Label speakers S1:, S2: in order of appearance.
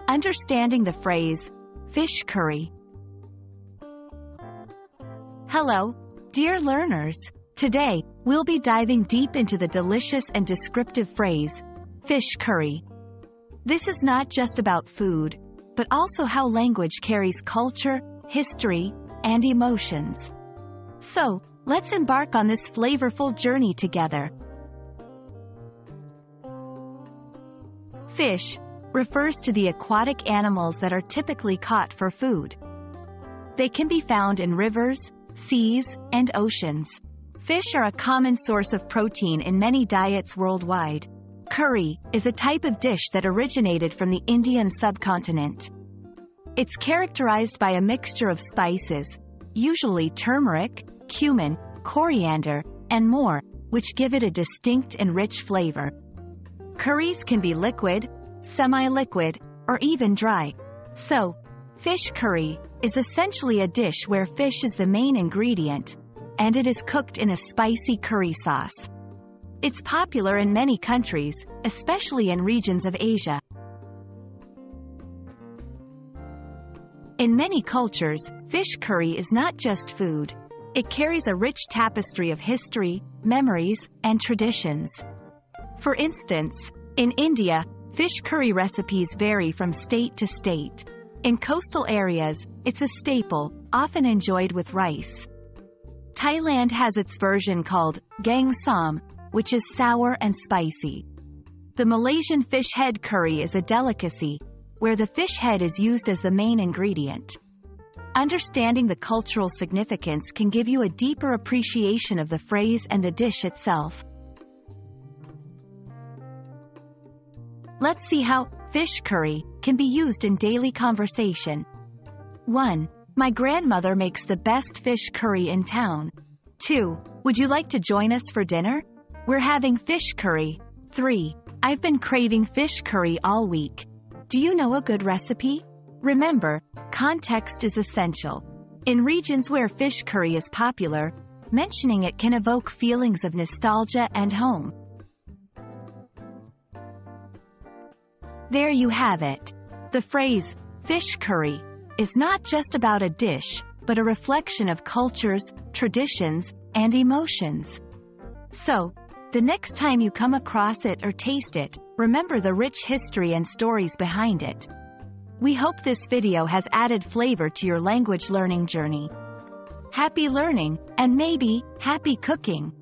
S1: Understanding the phrase, fish curry. Hello, dear learners. Today, we'll be diving deep into the delicious and descriptive phrase, fish curry. This is not just about food, but also how language carries culture, history, and emotions. So, let's embark on this flavorful journey together. Fish refers to the aquatic animals that are typically caught for food. They can be found in rivers, seas, and oceans. Fish are a common source of protein in many diets worldwide. Curry is a type of dish that originated from the Indian subcontinent. It's characterized by a mixture of spices, usually turmeric, cumin, coriander, and more, which give it a distinct and rich flavor. Curries can be liquid, semi-liquid, or even dry. So, fish curry is essentially a dish where fish is the main ingredient, and it is cooked in a spicy curry sauce. It's popular in many countries, especially in regions of Asia. In many cultures, fish curry is not just food. It carries a rich tapestry of history, memories, and traditions. For instance, in India, fish curry recipes vary from state to state. In coastal areas, it's a staple, often enjoyed with rice. Thailand has its version called gang som, which is sour and spicy. The Malaysian fish head curry is a delicacy, where the fish head is used as the main ingredient. Understanding the cultural significance can give you a deeper appreciation of the phrase and the dish itself. Let's see how fish curry can be used in daily conversation. 1. My grandmother makes the best fish curry in town. 2. Would you like to join us for dinner? We're having fish curry. 3. I've been craving fish curry all week. Do you know a good recipe? Remember, context is essential. In regions where fish curry is popular, mentioning it can evoke feelings of nostalgia and home. There you have it. The phrase, fish curry, is not just about a dish, but a reflection of cultures, traditions, and emotions. So, the next time you come across it or taste it, remember the rich history and stories behind it. We hope this video has added flavor to your language learning journey. Happy learning, and maybe, happy cooking!